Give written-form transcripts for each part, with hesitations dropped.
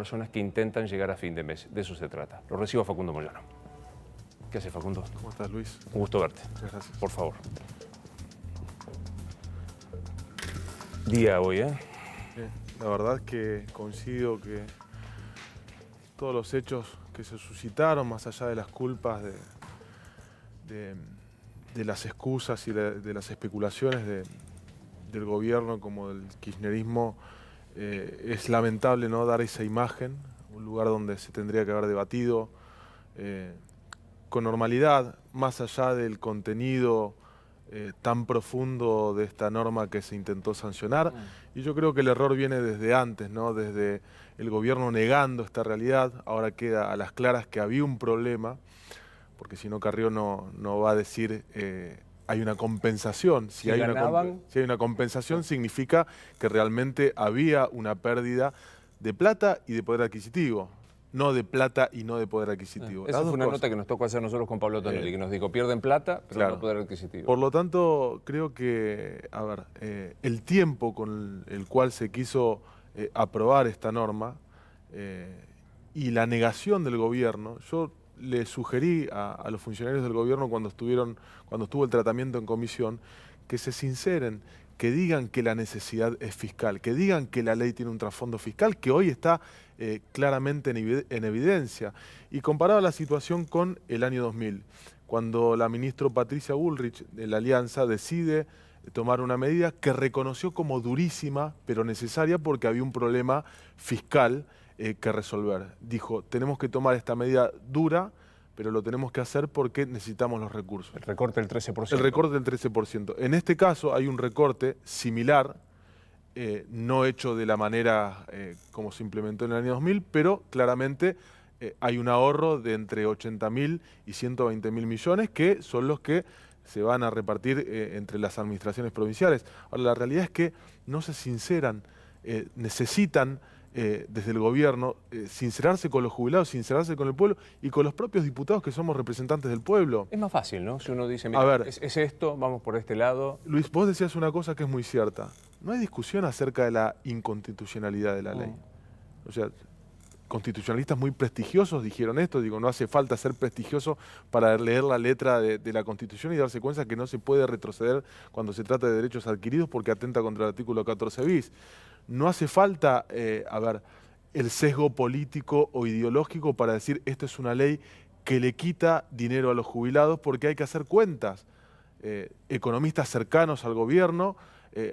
personas que intentan llegar a fin de mes. De eso se trata. Lo recibo a Facundo Moyano. ¿Qué hace, Facundo? ¿Cómo estás, Luis? Un gusto verte. Muchas gracias. Por favor. Día hoy, ¿eh? La verdad que coincido que todos los hechos que se suscitaron, más allá de las culpas, de las excusas y de las especulaciones del gobierno como del kirchnerismo, es lamentable no dar esa imagen, un lugar donde se tendría que haber debatido con normalidad, más allá del contenido tan profundo de esta norma que se intentó sancionar. Y yo creo que el error viene desde antes, ¿no? Desde el gobierno negando esta realidad. Ahora queda a las claras que había un problema, porque si no Carrió no va a decir hay una compensación. Si hay una compensación significa que realmente había una pérdida de plata y de poder adquisitivo. No de plata y no de poder adquisitivo. Esa fue una nota que nos tocó hacer nosotros con Pablo Tonelli, que nos dijo, pierden plata, pero claro, no poder adquisitivo. Por lo tanto, creo que, el tiempo con el cual se quiso aprobar esta norma y la negación del gobierno, yo le sugerí a los funcionarios del gobierno cuando estuvo el tratamiento en comisión, que se sinceren, que digan que la necesidad es fiscal, que digan que la ley tiene un trasfondo fiscal que hoy está claramente en evidencia. Y comparaba la situación con el año 2000, cuando la ministra Patricia Bullrich de la Alianza decide tomar una medida que reconoció como durísima, pero necesaria porque había un problema fiscal que resolver. Dijo, tenemos que tomar esta medida dura, pero lo tenemos que hacer porque necesitamos los recursos. El recorte del 13%. El recorte del 13%. En este caso hay un recorte similar, no hecho de la manera como se implementó en el año 2000, pero claramente hay un ahorro de entre 80.000 y 120.000 millones que son los que se van a repartir entre las administraciones provinciales. Ahora, la realidad es que no se sinceran, necesitan desde el gobierno sincerarse con los jubilados, sincerarse con el pueblo y con los propios diputados que somos representantes del pueblo. Es más fácil, ¿no? Si uno dice, mira, es esto, vamos por este lado. Luis, vos decías una cosa que es muy cierta. No hay discusión acerca de la inconstitucionalidad de la ley. O sea, constitucionalistas muy prestigiosos dijeron esto, digo, no hace falta ser prestigioso para leer la letra de la Constitución y darse cuenta que no se puede retroceder cuando se trata de derechos adquiridos porque atenta contra el artículo 14 bis. No hace falta, el sesgo político o ideológico para decir esto es una ley que le quita dinero a los jubilados porque hay que hacer cuentas. Economistas cercanos al gobierno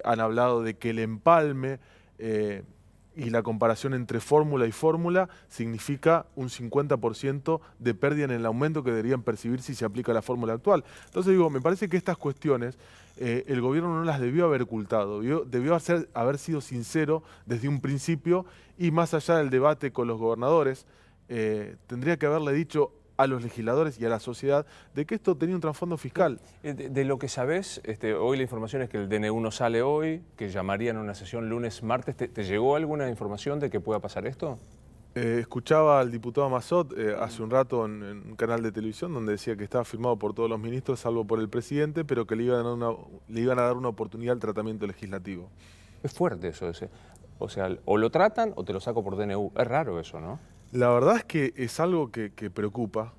han hablado de que el empalme y la comparación entre fórmula y fórmula significa un 50% de pérdida en el aumento que deberían percibir si se aplica la fórmula actual. Entonces digo, me parece que estas cuestiones el gobierno no las debió haber ocultado, debió haber sido sincero desde un principio y más allá del debate con los gobernadores, tendría que haberle dicho a los legisladores y a la sociedad de que esto tenía un trasfondo fiscal. De lo que sabés, hoy la información es que el DNU no sale hoy, que llamarían a una sesión lunes, martes. ¿Te llegó alguna información de que pueda pasar esto? Escuchaba al diputado Massot hace un rato en un canal de televisión donde decía que estaba firmado por todos los ministros, salvo por el presidente, pero que le iban a dar una oportunidad al tratamiento legislativo. Es fuerte eso. O sea, o lo tratan o te lo saco por DNU. Es raro eso, ¿no? La verdad es que es algo que preocupa,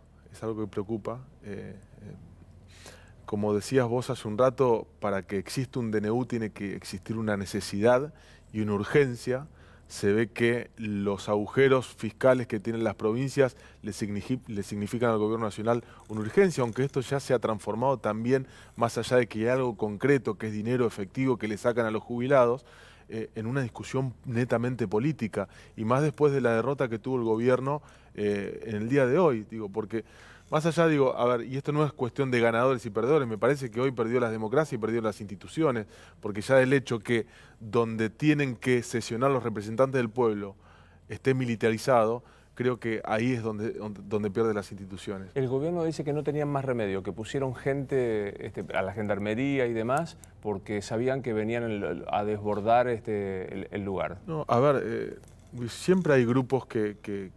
como decías vos hace un rato, para que exista un DNU tiene que existir una necesidad y una urgencia. Se ve que los agujeros fiscales que tienen las provincias le significan al gobierno nacional una urgencia, aunque esto ya se ha transformado también, más allá de que hay algo concreto, que es dinero efectivo que le sacan a los jubilados, en una discusión netamente política, y más después de la derrota que tuvo el gobierno en el día de hoy, digo, porque más allá, digo, y esto no es cuestión de ganadores y perdedores, me parece que hoy perdió la democracia y perdió las instituciones, porque ya el hecho que donde tienen que sesionar los representantes del pueblo esté militarizado, creo que ahí es donde pierde las instituciones. El gobierno dice que no tenían más remedio, que pusieron gente a la gendarmería y demás, porque sabían que venían a desbordar el lugar. No, siempre hay grupos que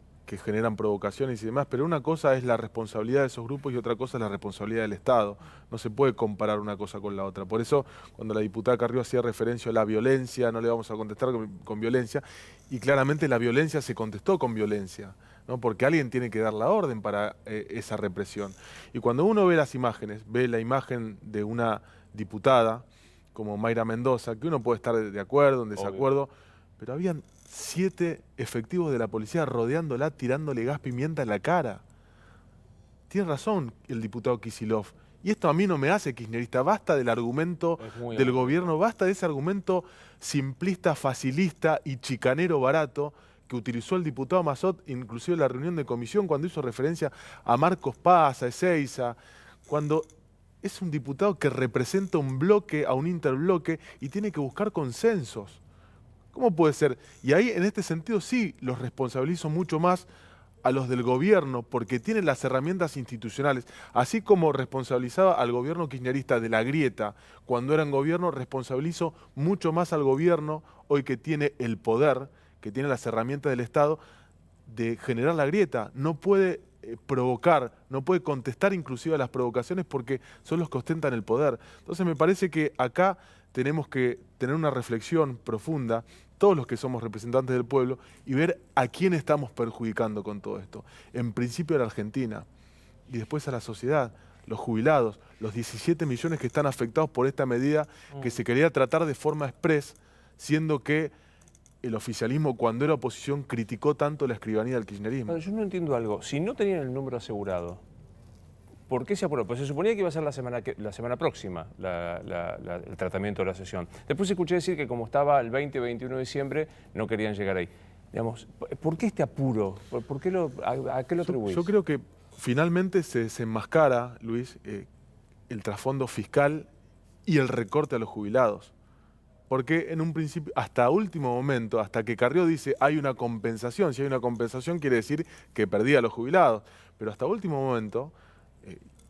generan provocaciones y demás, pero una cosa es la responsabilidad de esos grupos y otra cosa es la responsabilidad del Estado. No se puede comparar una cosa con la otra. Por eso, cuando la diputada Carrió hacía referencia a la violencia, no le vamos a contestar con violencia, y claramente la violencia se contestó con violencia, ¿no? Porque alguien tiene que dar la orden para esa represión. Y cuando uno ve las imágenes, ve la imagen de una diputada como Mayra Mendoza, que uno puede estar de acuerdo, en desacuerdo, pero habían 7 efectivos de la policía rodeándola, tirándole gas pimienta en la cara. Tiene razón el diputado Kicillof. Y esto a mí no me hace kirchnerista. Basta del argumento del gobierno, basta de ese argumento simplista, facilista y chicanero barato que utilizó el diputado Mazzot, inclusive en la reunión de comisión, cuando hizo referencia a Marcos Paz, a Ezeiza, cuando es un diputado que representa un bloque a un interbloque y tiene que buscar consensos. ¿Cómo puede ser? Y ahí, en este sentido, sí los responsabilizo mucho más a los del gobierno, porque tienen las herramientas institucionales. Así como responsabilizaba al gobierno kirchnerista de la grieta cuando era en gobierno, responsabilizo mucho más al gobierno, hoy que tiene el poder, que tiene las herramientas del Estado, de generar la grieta. No puede provocar, no puede contestar inclusive a las provocaciones porque son los que ostentan el poder. Entonces me parece que acá tenemos que tener una reflexión profunda, todos los que somos representantes del pueblo, y ver a quién estamos perjudicando con todo esto. En principio a la Argentina, y después a la sociedad, los jubilados, los 17 millones que están afectados por esta medida que se quería tratar de forma express, siendo que el oficialismo, cuando era oposición, criticó tanto la escribanía del kirchnerismo. Yo no entiendo algo. Si no tenían el número asegurado, ¿por qué se apuró? Pues se suponía que iba a ser la semana próxima el tratamiento de la sesión. Después escuché decir que como estaba el 20 o 21 de diciembre, no querían llegar ahí. Digamos, ¿por qué este apuro? ¿Por qué ¿A qué lo atribuís? Yo creo que finalmente se desenmascara, Luis, el trasfondo fiscal y el recorte a los jubilados. Porque en un principio, hasta último momento, hasta que Carrió dice hay una compensación, si hay una compensación quiere decir que perdía a los jubilados. Pero hasta último momento,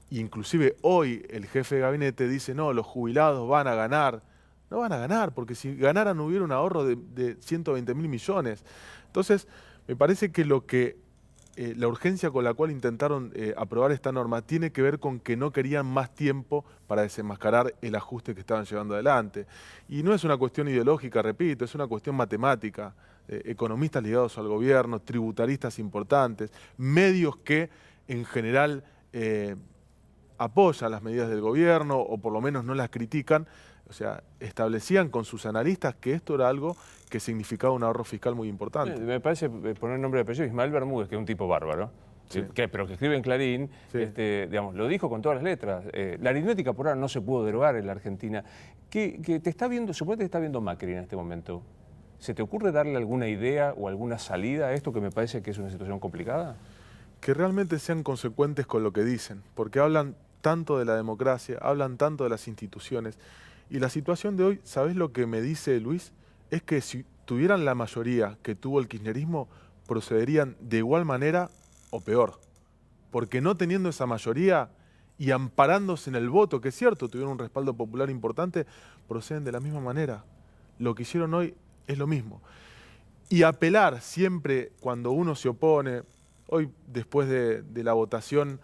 inclusive hoy el jefe de gabinete dice no, los jubilados van a ganar. No van a ganar, porque si ganaran hubiera un ahorro de 120.000 millones. Entonces, me parece que la urgencia con la cual intentaron aprobar esta norma tiene que ver con que no querían más tiempo para desenmascarar el ajuste que estaban llevando adelante. Y no es una cuestión ideológica, repito, es una cuestión matemática. Economistas ligados al gobierno, tributaristas importantes, medios que en general apoyan las medidas del gobierno o por lo menos no las critican. O sea, establecían con sus analistas que esto era algo que significaba un ahorro fiscal muy importante. Me parece poner nombre de apellido, Ismael Bermúdez, que es un tipo bárbaro, sí. Pero que escribe en Clarín, sí. Digamos, lo dijo con todas las letras. La aritmética por ahora no se pudo derogar en la Argentina. Que te está viendo, suponete que te está viendo Macri en este momento. ¿Se te ocurre darle alguna idea o alguna salida a esto que me parece que es una situación complicada? Que realmente sean consecuentes con lo que dicen, porque hablan tanto de la democracia, hablan tanto de las instituciones. Y la situación de hoy, ¿sabés lo que me dice Luis? Es que si tuvieran la mayoría que tuvo el kirchnerismo, procederían de igual manera o peor. Porque no teniendo esa mayoría y amparándose en el voto, que es cierto, tuvieron un respaldo popular importante, proceden de la misma manera. Lo que hicieron hoy es lo mismo. Y apelar siempre cuando uno se opone, hoy después de la votación,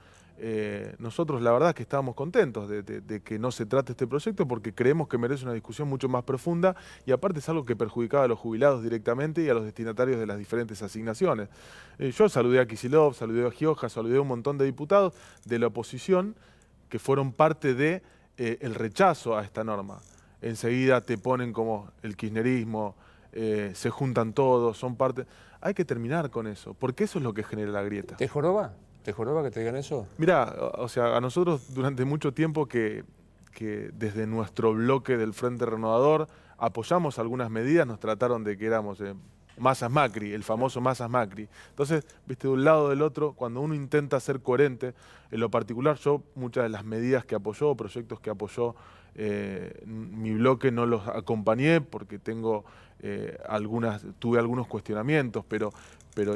nosotros la verdad es que estábamos contentos de que no se trate este proyecto porque creemos que merece una discusión mucho más profunda y aparte es algo que perjudicaba a los jubilados directamente y a los destinatarios de las diferentes asignaciones. Yo saludé a Kicillof, saludé a Gioja, saludé a un montón de diputados de la oposición que fueron parte de el rechazo a esta norma. Enseguida te ponen como el kirchnerismo, se juntan todos, son parte... Hay que terminar con eso, porque eso es lo que genera la grieta. ¿Te joroba? ¿Te joroba que te digan eso? Mirá, o sea, a nosotros durante mucho tiempo que desde nuestro bloque del Frente Renovador apoyamos algunas medidas, nos trataron de que éramos Mazas Macri, el famoso Mazas Macri. Entonces, viste, de un lado o del otro, cuando uno intenta ser coherente, en lo particular yo muchas de las medidas que apoyó, proyectos que apoyó mi bloque no los acompañé porque tuve algunos cuestionamientos, pero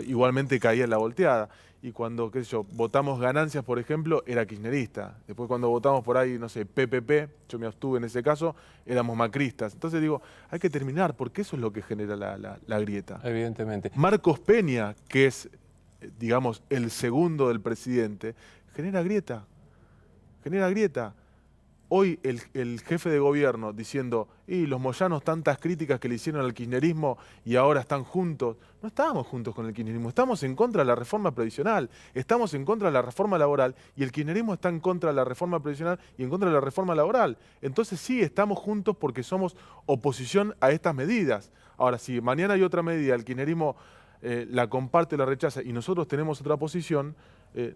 igualmente caía en la volteada. Y cuando, qué sé yo, votamos ganancias, por ejemplo, era kirchnerista. Después cuando votamos por ahí, no sé, PPP, yo me abstuve en ese caso, éramos macristas. Entonces digo, hay que terminar, porque eso es lo que genera la grieta. Evidentemente. Marcos Peña, que es, digamos, el segundo del presidente, genera grieta. Genera grieta. hoy el jefe de gobierno diciendo, y los moyanos tantas críticas que le hicieron al kirchnerismo y ahora están juntos. No estábamos juntos con el kirchnerismo, estamos en contra de la reforma previsional, estamos en contra de la reforma laboral y el kirchnerismo está en contra de la reforma previsional y en contra de la reforma laboral. Entonces sí, estamos juntos porque somos oposición a estas medidas. Ahora, si mañana hay otra medida, el kirchnerismo la comparte o la rechaza y nosotros tenemos otra posición,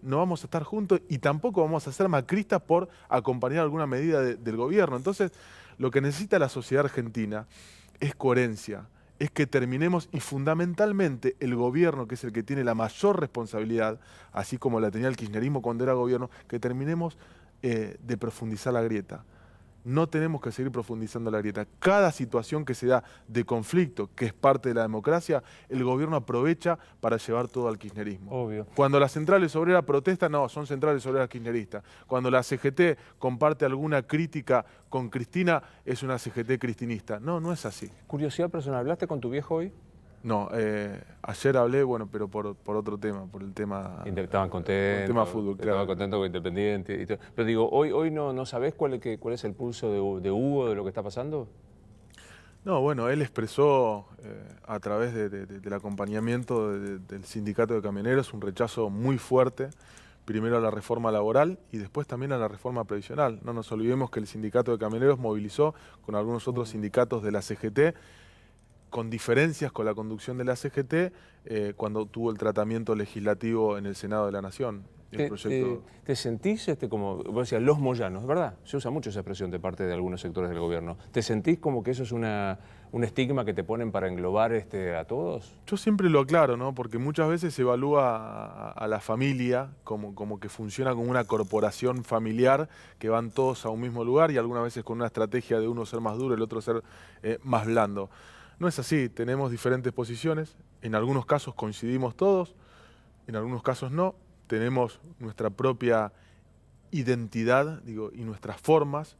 no vamos a estar juntos y tampoco vamos a ser macristas por acompañar alguna medida del gobierno. Entonces, lo que necesita la sociedad argentina es coherencia, es que terminemos y fundamentalmente el gobierno, que es el que tiene la mayor responsabilidad, así como la tenía el kirchnerismo cuando era gobierno, que terminemos de profundizar la grieta. No tenemos que seguir profundizando la grieta. Cada situación que se da de conflicto, que es parte de la democracia, el gobierno aprovecha para llevar todo al kirchnerismo. Obvio. Cuando las centrales obreras protestan, no, son centrales obreras kirchneristas. Cuando la CGT comparte alguna crítica con Cristina, es una CGT cristinista. No, no es así. Curiosidad personal, ¿hablaste con tu viejo hoy? No, ayer hablé, bueno, pero por otro tema, por el tema... Estaban contentos. El tema fútbol, claro. Estaban contentos con Independiente. Y todo. Pero digo, hoy no sabés cuál es el pulso de Hugo, de lo que está pasando. No, bueno, él expresó a través del acompañamiento del sindicato de camioneros un rechazo muy fuerte, primero a la reforma laboral y después también a la reforma previsional. No nos olvidemos que el sindicato de camioneros movilizó con algunos otros sindicatos de la CGT, con diferencias con la conducción de la CGT, cuando tuvo el tratamiento legislativo en el Senado de la Nación. ¿Te sentís, como vos decías, los moyanos, ¿verdad? Se usa mucho esa expresión de parte de algunos sectores del gobierno. ¿Te sentís como que eso es un estigma que te ponen para englobar a todos? Yo siempre lo aclaro, ¿no? Porque muchas veces se evalúa a la familia como que funciona como una corporación familiar, que van todos a un mismo lugar y algunas veces con una estrategia de uno ser más duro, el otro ser más blando. No es así, tenemos diferentes posiciones, en algunos casos coincidimos todos, en algunos casos no, tenemos nuestra propia identidad, y nuestras formas.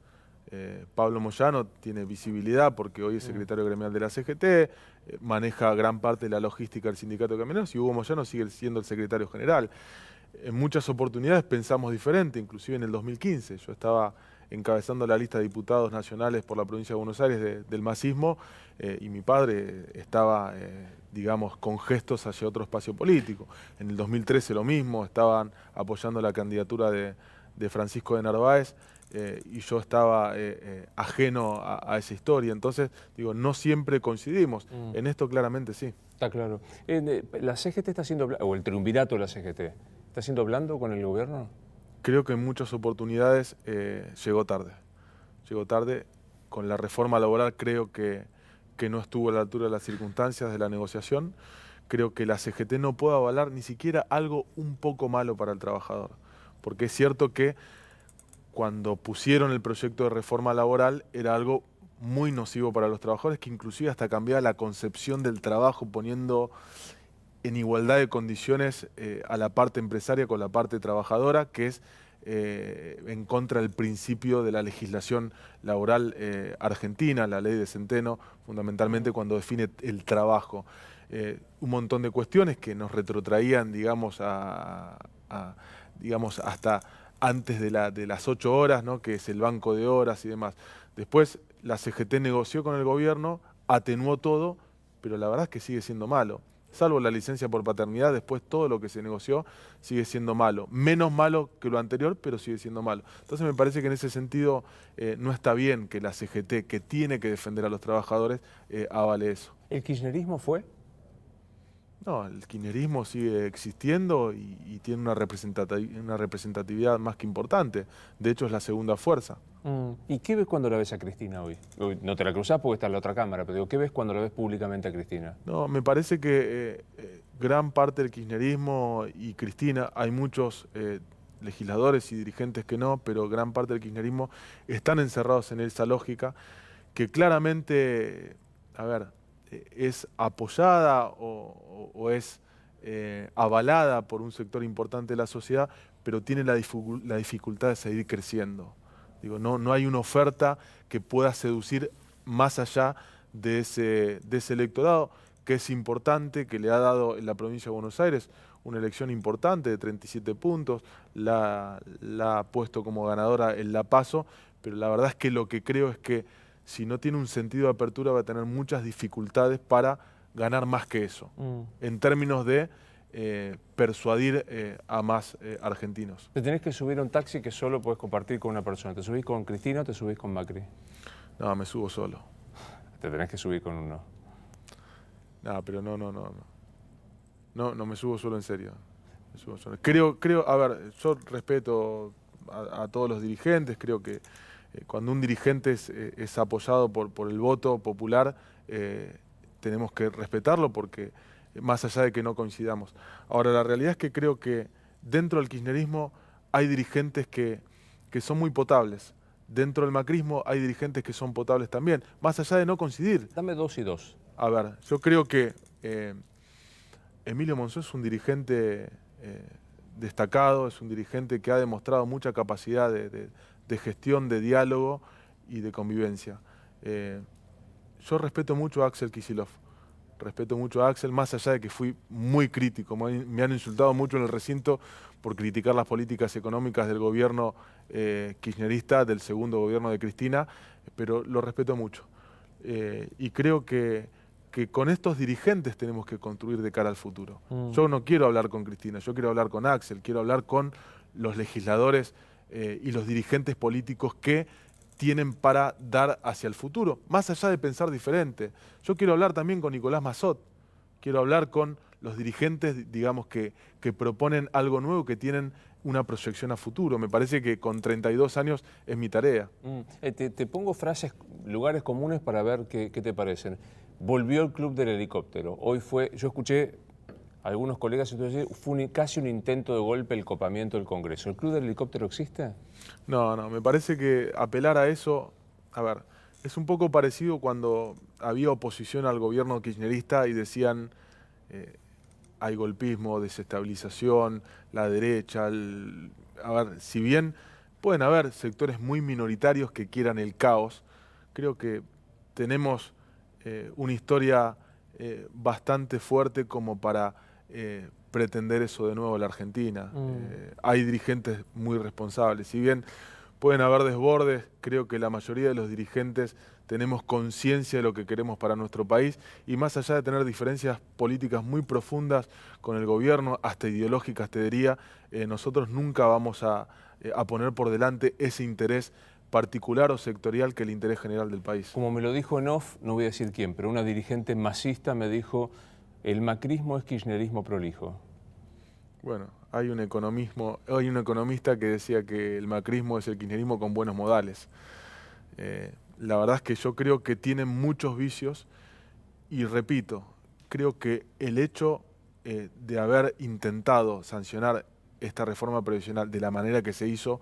Pablo Moyano tiene visibilidad porque hoy es secretario gremial de la CGT, maneja gran parte de la logística del sindicato de camioneros y Hugo Moyano sigue siendo el secretario general. En muchas oportunidades pensamos diferente, inclusive en el 2015. Yo estaba encabezando la lista de diputados nacionales por la provincia de Buenos Aires del masismo y mi padre estaba, digamos, con gestos hacia otro espacio político. En el 2013 lo mismo, estaban apoyando la candidatura de Francisco de Narváez y yo estaba ajeno a esa historia. Entonces, no siempre coincidimos. En esto claramente sí. Está claro. ¿La CGT está haciendo, o el triunvirato de la CGT, está siendo blando con el gobierno? Creo que en muchas oportunidades llegó tarde. Llegó tarde. Con la reforma laboral creo que no estuvo a la altura de las circunstancias de la negociación. Creo que la CGT no puede avalar ni siquiera algo un poco malo para el trabajador. Porque es cierto que cuando pusieron el proyecto de reforma laboral era algo muy nocivo para los trabajadores, que inclusive hasta cambiaba la concepción del trabajo, poniendo en igualdad de condiciones a la parte empresaria con la parte trabajadora, que es en contra del principio de la legislación laboral argentina, la ley de Centeno, fundamentalmente cuando define el trabajo. Un montón de cuestiones que nos retrotraían, digamos, digamos hasta antes de las 8 horas, ¿no? Que es el banco de horas y demás. Después la CGT negoció con el gobierno, atenuó todo, pero la verdad es que sigue siendo malo. Salvo la licencia por paternidad, después todo lo que se negoció sigue siendo malo. Menos malo que lo anterior, pero sigue siendo malo. Entonces me parece que en ese sentido no está bien que la CGT, que tiene que defender a los trabajadores, avale eso. ¿El kirchnerismo fue? No, el kirchnerismo sigue existiendo y tiene una representatividad más que importante. De hecho, es la segunda fuerza. ¿Y qué ves cuando la ves a Cristina hoy? No te la cruzás porque está en la otra cámara, pero digo, ¿qué ves cuando la ves públicamente a Cristina? No, me parece que gran parte del kirchnerismo y Cristina, hay muchos legisladores y dirigentes que no, pero gran parte del kirchnerismo están encerrados en esa lógica que claramente, es apoyada o es avalada por un sector importante de la sociedad, pero tiene la dificultad de seguir creciendo. No hay una oferta que pueda seducir más allá de ese electorado, que es importante, que le ha dado en la provincia de Buenos Aires una elección importante de 37 puntos, la ha puesto como ganadora en La PASO, pero la verdad es que lo que creo es que si no tiene un sentido de apertura va a tener muchas dificultades para ganar más que eso, en términos de persuadir a más argentinos. Te tenés que subir a un taxi que solo podés compartir con una persona. ¿Te subís con Cristina o te subís con Macri? No, me subo solo. Te tenés que subir con uno. No, pero no. No, me subo solo en serio. Me subo solo. Creo, a ver, yo respeto a todos los dirigentes, creo que cuando un dirigente es apoyado por el voto popular, tenemos que respetarlo porque más allá de que no coincidamos. Ahora, la realidad es que creo que dentro del kirchnerismo hay dirigentes que son muy potables. Dentro del macrismo hay dirigentes que son potables también, más allá de no coincidir. Dame 2 y 2. A ver, yo creo que Emilio Monzó es un dirigente destacado, es un dirigente que ha demostrado mucha capacidad de gestión, de diálogo y de convivencia. Yo respeto mucho a Axel Kicillof. Respeto mucho a Axel, más allá de que fui muy crítico. Me han insultado mucho en el recinto por criticar las políticas económicas del gobierno kirchnerista, del segundo gobierno de Cristina, pero lo respeto mucho. Y creo que con estos dirigentes tenemos que construir de cara al futuro. Yo no quiero hablar con Cristina, yo quiero hablar con Axel, quiero hablar con los legisladores y los dirigentes políticos que tienen para dar hacia el futuro, más allá de pensar diferente. Yo quiero hablar también con Nicolás Massot, quiero hablar con los dirigentes, digamos, que proponen algo nuevo, que tienen una proyección a futuro. Me parece que con 32 años es mi tarea. Te pongo frases, lugares comunes para ver qué te parecen. Volvió el Club del Helicóptero. Hoy yo escuché a algunos colegas entonces fue casi un intento de golpe el copamiento del Congreso. ¿El Club del Helicóptero existe? No, me parece que apelar a eso, a ver, es un poco parecido cuando había oposición al gobierno kirchnerista y decían hay golpismo, desestabilización, la derecha, a ver, si bien pueden haber sectores muy minoritarios que quieran el caos, creo que tenemos una historia bastante fuerte como para pretender eso de nuevo en la Argentina. Hay dirigentes muy responsables. Si bien pueden haber desbordes, creo que la mayoría de los dirigentes tenemos conciencia de lo que queremos para nuestro país y más allá de tener diferencias políticas muy profundas con el gobierno, hasta ideológicas te diría, nosotros nunca vamos a poner por delante ese interés particular o sectorial que el interés general del país. Como me lo dijo en off, no voy a decir quién, pero una dirigente masista me dijo: el macrismo es kirchnerismo prolijo. Bueno, hay un economista que decía que el macrismo es el kirchnerismo con buenos modales. La verdad es que yo creo que tienen muchos vicios y repito, creo que el hecho de haber intentado sancionar esta reforma previsional de la manera que se hizo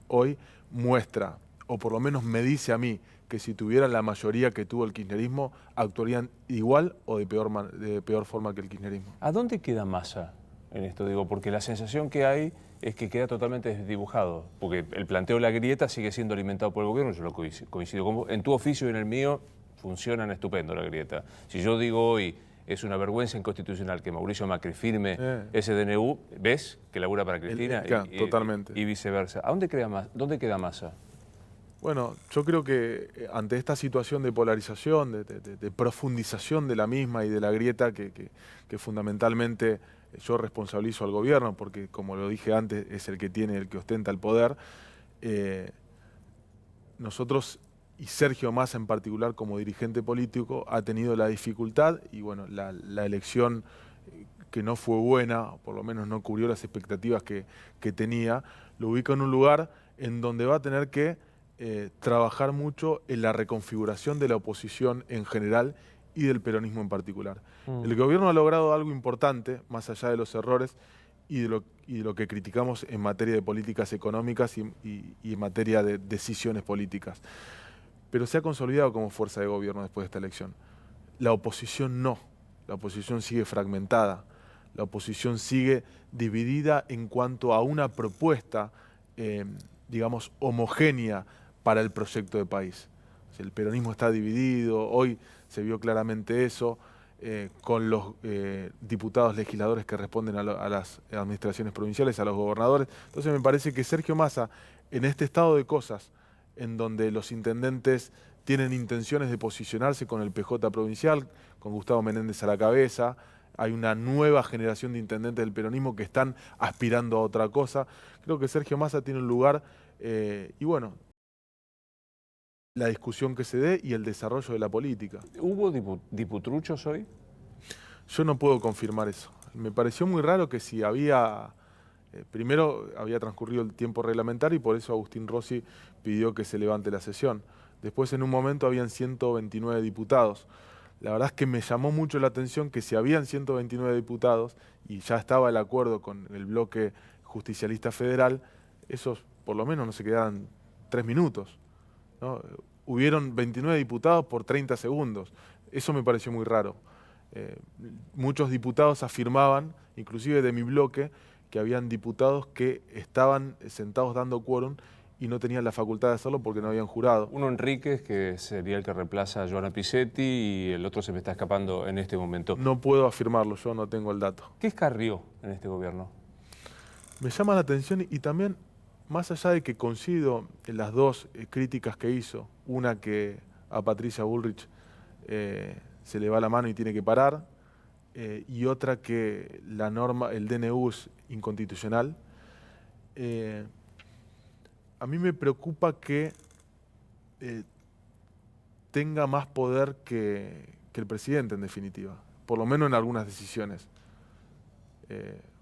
hoy muestra, o por lo menos me dice a mí, que si tuvieran la mayoría que tuvo el kirchnerismo, actuarían igual o de peor forma que el kirchnerismo. ¿A dónde queda Massa en esto? Digo, porque la sensación que hay es que queda totalmente desdibujado, porque el planteo de la grieta sigue siendo alimentado por el gobierno, yo lo coincido con vos. En tu oficio y en el mío funcionan estupendo la grieta. Si yo digo hoy es una vergüenza inconstitucional que Mauricio Macri firme ese DNU, ves que labura para Cristina totalmente. Y viceversa. ¿Dónde queda Massa? Bueno, yo creo que ante esta situación de polarización, de profundización de la misma y de la grieta que fundamentalmente yo responsabilizo al gobierno, porque como lo dije antes, es el que ostenta el poder, nosotros, y Sergio Massa en particular como dirigente político, ha tenido la dificultad y bueno, la elección que no fue buena, por lo menos no cubrió las expectativas que tenía, lo ubica en un lugar en donde va a tener que trabajar mucho en la reconfiguración de la oposición en general y del peronismo en particular. El gobierno ha logrado algo importante, más allá de los errores y de lo que criticamos en materia de políticas económicas y en materia de decisiones políticas. Pero se ha consolidado como fuerza de gobierno después de esta elección. La oposición no. La oposición sigue fragmentada. La oposición sigue dividida en cuanto a una propuesta, digamos, homogénea para el proyecto de país. O sea, el peronismo está dividido, hoy se vio claramente eso, con los diputados legisladores que responden a las administraciones provinciales, a los gobernadores. Entonces me parece que Sergio Massa, en este estado de cosas, en donde los intendentes tienen intenciones de posicionarse con el PJ provincial, con Gustavo Menéndez a la cabeza. Hay una nueva generación de intendentes del peronismo que están aspirando a otra cosa. Creo que Sergio Massa tiene un lugar, y bueno, la discusión que se dé y el desarrollo de la política. ¿Hubo diputruchos hoy? Yo no puedo confirmar eso. Me pareció muy raro que si había... primero había transcurrido el tiempo reglamentario y por eso Agustín Rossi pidió que se levante la sesión. Después en un momento habían 129 diputados. La verdad es que me llamó mucho la atención que si habían 129 diputados y ya estaba el acuerdo con el bloque justicialista federal, esos por lo menos no se quedaran 3 minutos, ¿no? Hubieron 29 diputados por 30 segundos. Eso me pareció muy raro. Muchos diputados afirmaban, inclusive de mi bloque, que habían diputados que estaban sentados dando quórum y no tenían la facultad de hacerlo porque no habían jurado. Uno Enríquez, que sería el que reemplaza a Joana Pizzetti, y el otro se me está escapando en este momento. No puedo afirmarlo, yo no tengo el dato. ¿Qué es Carrió en este gobierno? Me llama la atención y también, más allá de que coincido en las dos críticas que hizo, una que a Patricia Bullrich se le va la mano y tiene que parar, y otra que la norma, el DNU es inconstitucional. A mí me preocupa que tenga más poder que el presidente, en definitiva, por lo menos en algunas decisiones.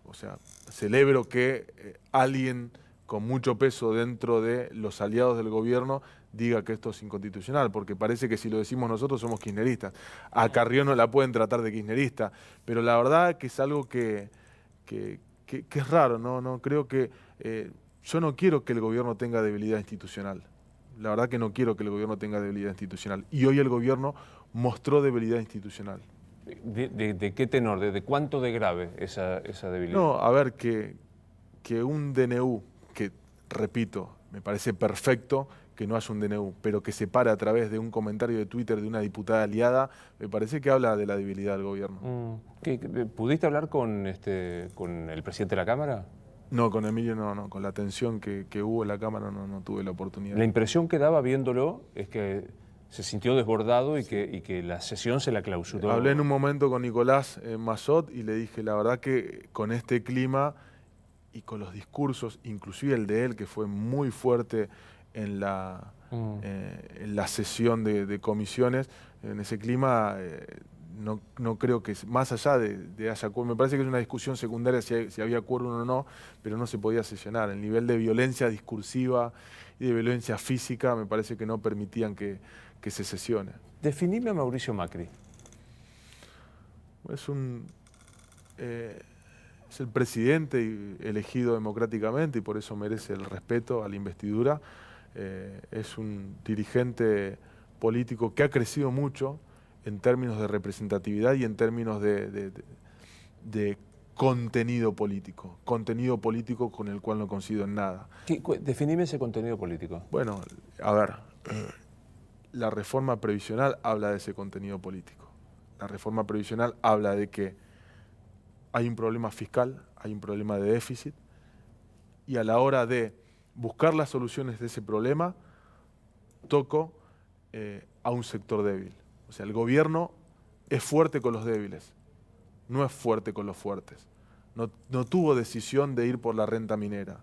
O sea, celebro que alguien con mucho peso dentro de los aliados del gobierno diga que esto es inconstitucional, porque parece que si lo decimos nosotros somos kirchneristas. A Carrió no la pueden tratar de kirchnerista, pero la verdad que es algo que es raro, ¿no? No creo que... yo no quiero que el gobierno tenga debilidad institucional. La verdad que no quiero que el gobierno tenga debilidad institucional. Y hoy el gobierno mostró debilidad institucional. ¿De qué tenor? ¿De cuánto de grave esa debilidad? No, a ver, que un DNU, que repito, me parece perfecto que no haya un DNU, pero que se pare a través de un comentario de Twitter de una diputada aliada, me parece que habla de la debilidad del gobierno. ¿Pudiste hablar con el presidente de la Cámara? No, con Emilio no, con la tensión que hubo en la Cámara no tuve la oportunidad. La impresión que daba viéndolo es que se sintió desbordado y que la sesión se la clausuró. Hablé en un momento con Nicolás Massot y le dije, la verdad que con este clima y con los discursos, inclusive el de él, que fue muy fuerte en la sesión de comisiones, en ese clima no creo que, más allá de haya quórum, me parece que es una discusión secundaria si había quórum o no, pero no se podía sesionar. El nivel de violencia discursiva y de violencia física me parece que no permitían que se sesione. Definime a Mauricio Macri. Es el presidente elegido democráticamente y por eso merece el respeto a la investidura. Es un dirigente político que ha crecido mucho en términos de representatividad y en términos de contenido político con el cual no coincido en nada. Definime ese contenido político. Bueno, a ver, la reforma previsional habla de ese contenido político. La reforma previsional habla de que hay un problema fiscal, hay un problema de déficit, y a la hora de buscar las soluciones de ese problema, toco a un sector débil. O sea, el gobierno es fuerte con los débiles, no es fuerte con los fuertes. No tuvo decisión de ir por la renta minera,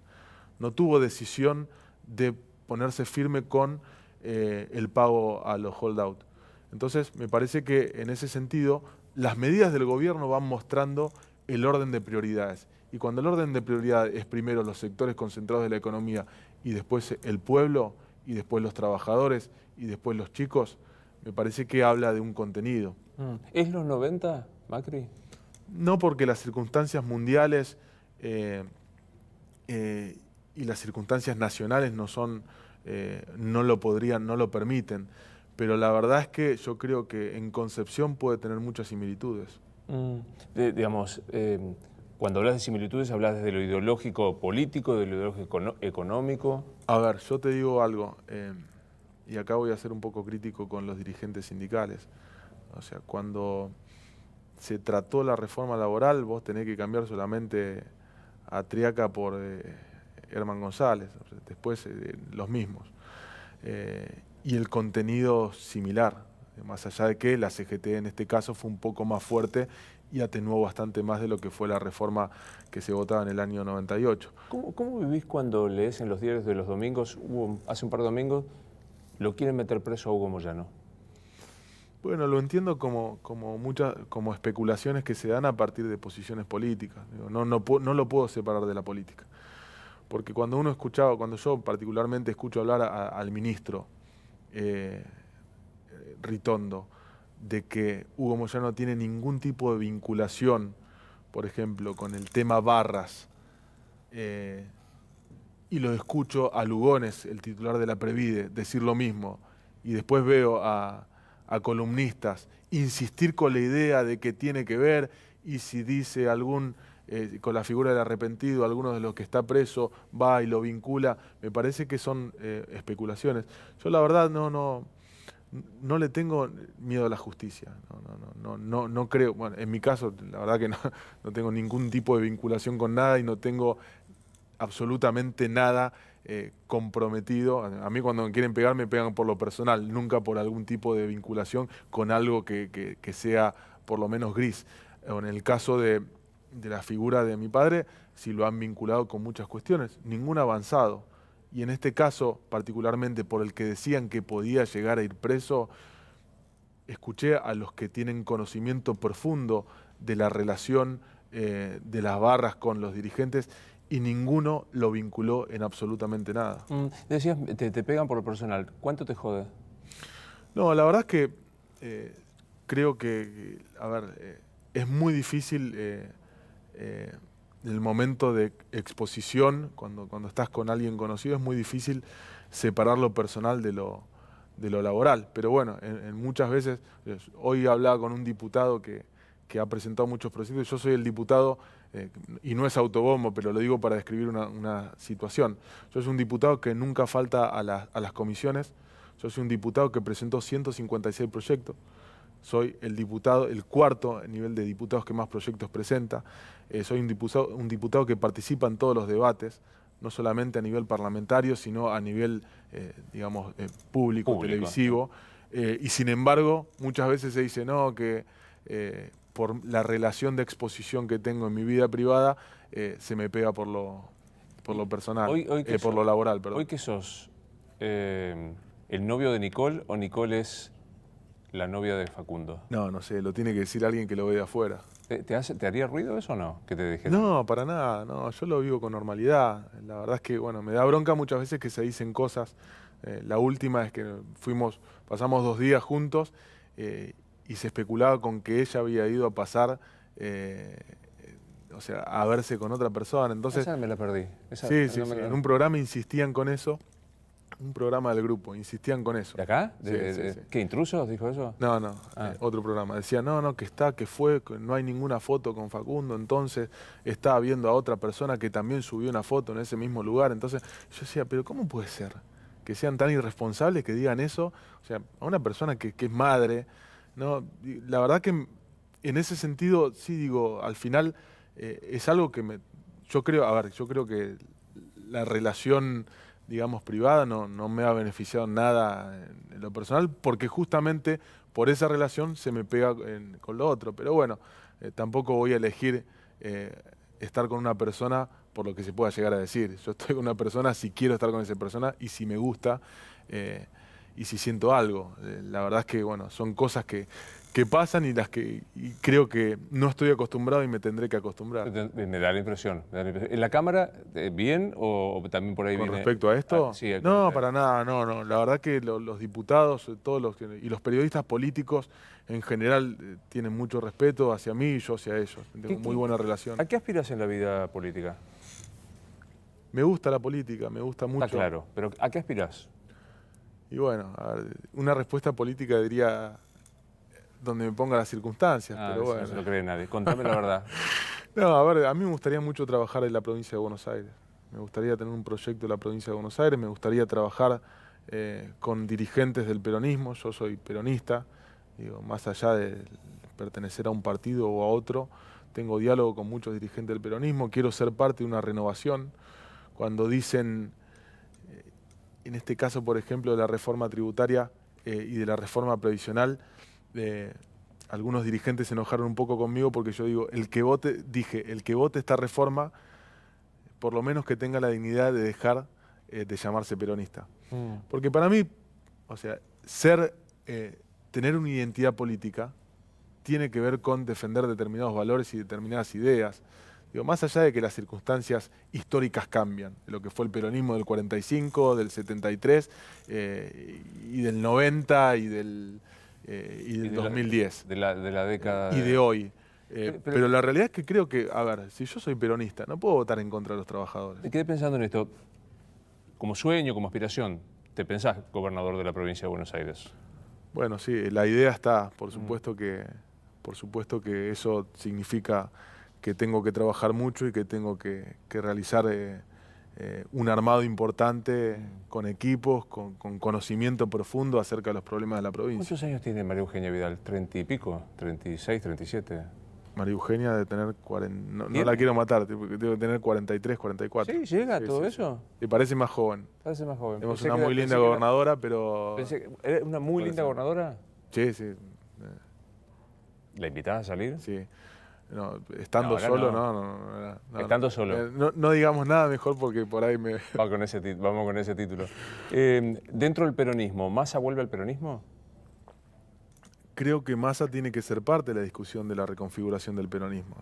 no tuvo decisión de ponerse firme con el pago a los holdout. Entonces, me parece que en ese sentido, las medidas del gobierno van mostrando el orden de prioridades. Y cuando el orden de prioridades es primero los sectores concentrados de la economía y después el pueblo y después los trabajadores y después los chicos, me parece que habla de un contenido. ¿Es los 90, Macri? No, porque las circunstancias mundiales y las circunstancias nacionales no lo permiten. Pero la verdad es que yo creo que en concepción puede tener muchas similitudes. Cuando hablas de similitudes, ¿hablas desde lo ideológico político, de lo ideológico económico? A ver, yo te digo algo, y acá voy a ser un poco crítico con los dirigentes sindicales. O sea, cuando se trató la reforma laboral, vos tenés que cambiar solamente a Triaca por Herman González, después los mismos. y el contenido similar, más allá de que la CGT en este caso fue un poco más fuerte y atenuó bastante más de lo que fue la reforma que se votaba en el año 98. ¿Cómo vivís cuando lees en los diarios de los domingos, hace un par de domingos, lo quieren meter preso a Hugo Moyano? Bueno, lo entiendo como especulaciones que se dan a partir de posiciones políticas. Digo, no lo puedo separar de la política. Porque cuando yo particularmente escucho hablar al ministro Ritondo de que Hugo Moyano no tiene ningún tipo de vinculación, por ejemplo, con el tema Barras, y lo escucho a Lugones, el titular de la Previde, decir lo mismo, y después veo a columnistas insistir con la idea de que tiene que ver, y si dice con la figura del arrepentido, alguno de los que está preso va y lo vincula, me parece que son especulaciones. Yo la verdad no le tengo miedo a la justicia, no creo, bueno, en mi caso la verdad que no tengo ningún tipo de vinculación con nada y no tengo absolutamente nada comprometido. A mí cuando me quieren pegar me pegan por lo personal, nunca por algún tipo de vinculación con algo que sea por lo menos gris. En el caso de la figura de mi padre, sí lo han vinculado con muchas cuestiones, ningún avanzado. Y en este caso, particularmente por el que decían que podía llegar a ir preso, escuché a los que tienen conocimiento profundo de la relación de las barras con los dirigentes y ninguno lo vinculó en absolutamente nada. Decías, te pegan por lo personal. ¿Cuánto te jode? No, la verdad es que creo que, es muy difícil el momento de exposición, cuando estás con alguien conocido, es muy difícil separar lo personal de lo laboral. Pero bueno, en muchas veces, hoy hablaba con un diputado que ha presentado muchos proyectos, yo soy el diputado, y no es autobombo, pero lo digo para describir una situación. Yo soy un diputado que nunca falta a las comisiones, yo soy un diputado que presentó 156 proyectos, soy el cuarto a nivel de diputados que más proyectos presenta, soy un diputado que participa en todos los debates, no solamente a nivel parlamentario, sino a nivel, público, televisivo, y sin embargo, muchas veces se dice, no, que por la relación de exposición que tengo en mi vida privada, se me pega por lo personal, por lo laboral, perdón. ¿Hoy qué sos? ¿El novio de Nicole o Nicole es la novia de Facundo? No sé, lo tiene que decir alguien que lo ve de afuera. ¿Te haría ruido eso o no? Que te dejes. No, para nada, no, yo lo vivo con normalidad. La verdad es que, bueno, me da bronca muchas veces que se dicen cosas. La última es que pasamos 2 días juntos y se especulaba con que ella había ido a pasar, a verse con otra persona. Entonces, esa me la perdí. Sí, en un programa insistían con eso. Un programa del grupo, insistían con eso. ¿De acá? Sí. ¿Qué, Intrusos dijo eso? No, otro programa. Decía, que fue, que no hay ninguna foto con Facundo, entonces estaba viendo a otra persona que también subió una foto en ese mismo lugar. Entonces yo decía, pero ¿cómo puede ser que sean tan irresponsables que digan eso? O sea, a una persona que es madre, ¿no? La verdad que en ese sentido, sí digo, al final es algo que yo creo que la relación, digamos, privada no me ha beneficiado nada en lo personal, porque justamente por esa relación se me pega con lo otro. Pero bueno, tampoco voy a elegir estar con una persona por lo que se pueda llegar a decir. Yo estoy con una persona si quiero estar con esa persona y si me gusta y si siento algo. La verdad es que, bueno, son cosas que pasan y creo que no estoy acostumbrado y me tendré que acostumbrar. Me da la impresión. ¿En la Cámara bien o también por ahí ¿Con viene? respecto a esto? Sí, no, para nada, no. La verdad que los diputados y los periodistas políticos en general tienen mucho respeto hacia mí y yo hacia ellos. Tengo muy buena relación. ¿A qué aspiras en la vida política? Me gusta la política, me gusta mucho. Está claro, pero ¿a qué aspirás? Y bueno, una respuesta política diría donde me ponga las circunstancias, pero bueno. No se lo cree nadie. Contame la verdad. No, a mí me gustaría mucho trabajar en la provincia de Buenos Aires. Me gustaría tener un proyecto en la provincia de Buenos Aires, me gustaría trabajar con dirigentes del peronismo. Yo soy peronista, digo, más allá de pertenecer a un partido o a otro, tengo diálogo con muchos dirigentes del peronismo, quiero ser parte de una renovación. Cuando dicen en este caso, por ejemplo, de la reforma tributaria y de la reforma previsional, algunos dirigentes se enojaron un poco conmigo porque yo digo, el que vote esta reforma, por lo menos que tenga la dignidad de dejar de llamarse peronista. Porque para mí, o sea, tener una identidad política tiene que ver con defender determinados valores y determinadas ideas. Digo, más allá de que las circunstancias históricas cambian, de lo que fue el peronismo del 45, del 73, y del 90 y del 2010. De la década... Y de hoy. Pero la realidad es que creo que, a ver, si yo soy peronista, no puedo votar en contra de los trabajadores. Me quedé pensando en esto. Como sueño, como aspiración, ¿te pensás gobernador de la provincia de Buenos Aires? Bueno, sí, la idea está. Por supuesto que eso significa que tengo que trabajar mucho y que tengo que realizar un armado importante con equipos, con conocimiento profundo acerca de los problemas de la provincia. ¿Cuántos años tiene María Eugenia Vidal? ¿30 y pico? ¿36, 37? María Eugenia debe tener 40... No la quiero matar, debe tener 43, 44. ¿Sí? ¿Llega todo eso? Y parece más joven. Parece más joven. Tenemos una muy linda gobernadora, pero... ¿Era una muy linda gobernadora? Sí, sí. ¿La invitás a salir? Sí. No, estando solo, no. Estando solo. No digamos nada mejor porque por ahí me... Vamos con ese título. Dentro del peronismo, ¿Massa vuelve al peronismo? Creo que Massa tiene que ser parte de la discusión de la reconfiguración del peronismo.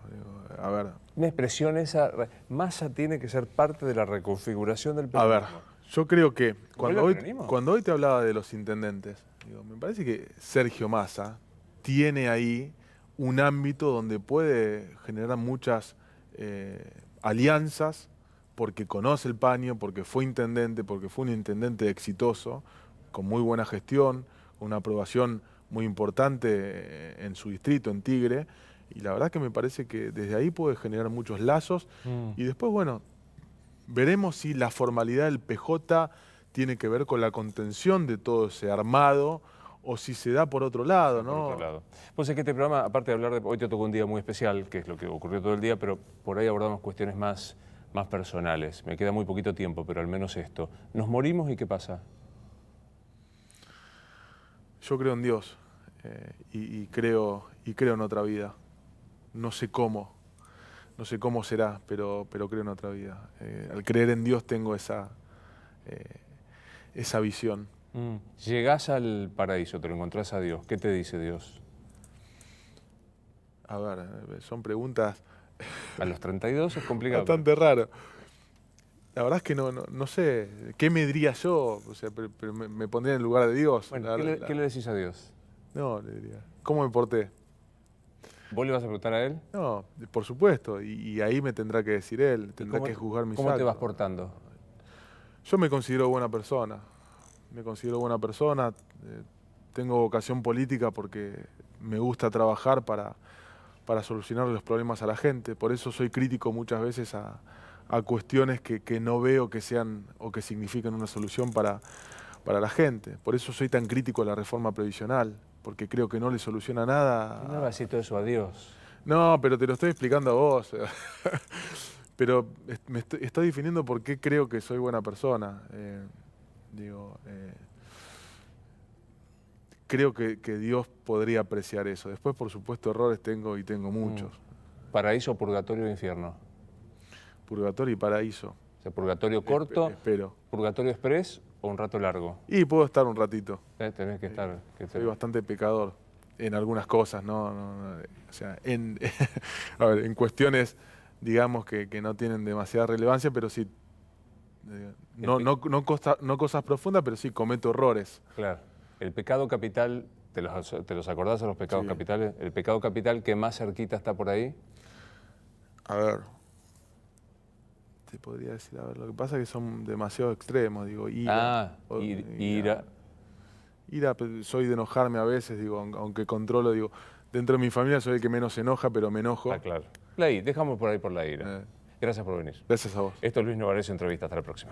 A ver. Una expresión esa, Massa tiene que ser parte de la reconfiguración del peronismo. A ver, yo creo que cuando hoy te hablaba de los intendentes, me parece que Sergio Massa tiene ahí un ámbito donde puede generar muchas alianzas porque conoce el paño, porque fue intendente, porque fue un intendente exitoso, con muy buena gestión, con una aprobación muy importante en su distrito, en Tigre, y la verdad que me parece que desde ahí puede generar muchos lazos. Y después, bueno, veremos si la formalidad del PJ tiene que ver con la contención de todo ese armado o si se da por otro lado, ¿no? Por otro lado. Pues es que este programa, aparte de hablar de... Hoy te tocó un día muy especial, que es lo que ocurrió todo el día, pero por ahí abordamos cuestiones más personales. Me queda muy poquito tiempo, pero al menos esto. ¿Nos morimos y qué pasa? Yo creo en Dios y creo en otra vida. No sé cómo será, pero creo en otra vida. Al creer en Dios tengo esa visión. Llegás al paraíso, te lo encontrás a Dios. ¿Qué te dice Dios? A ver, son preguntas... A los 32 es complicado. Bastante raro. La verdad es que no sé, ¿qué me diría yo? O sea, pero me pondría en el lugar de Dios. Bueno, ¿qué le decís a Dios? No, le diría, ¿cómo me porté? ¿Vos le vas a preguntar a Él? No, por supuesto, y ahí me tendrá que decir Él, tendrá que juzgar mis actos. ¿Cómo te vas portando? Yo me considero buena persona, tengo vocación política porque me gusta trabajar para solucionar los problemas a la gente, por eso soy crítico muchas veces a cuestiones que no veo que sean o que signifiquen una solución para la gente. Por eso soy tan crítico a la reforma previsional, porque creo que no le soluciona nada. No le vas a decir todo eso a Dios. No, pero te lo estoy explicando a vos. Pero estoy definiendo por qué creo que soy buena persona. Creo que Dios podría apreciar eso. Después, por supuesto, errores tengo y tengo muchos. ¿Paraíso, purgatorio o infierno? Purgatorio y paraíso. O sea, purgatorio corto, espero. Purgatorio express o un rato largo. Y puedo estar un ratito. Tenés que estar. Soy bastante pecador en algunas cosas, ¿no? O sea, a ver, en cuestiones, digamos, que no tienen demasiada relevancia, pero sí, no cosas profundas, pero sí cometo errores. Claro. El pecado capital, ¿te los acordás a los pecados capitales? ¿El pecado capital que más cerquita está por ahí? A ver, te podría decir, a ver, lo que pasa es que son demasiado extremos, digo, ira. Ira, soy de enojarme a veces, digo, aunque controlo, digo, dentro de mi familia soy el que menos se enoja, pero me enojo. Ah, claro. Dejamos por ahí por la ira. Gracias por venir. Gracias a vos. Esto es Luis Novarecio, entrevista. Hasta la próxima.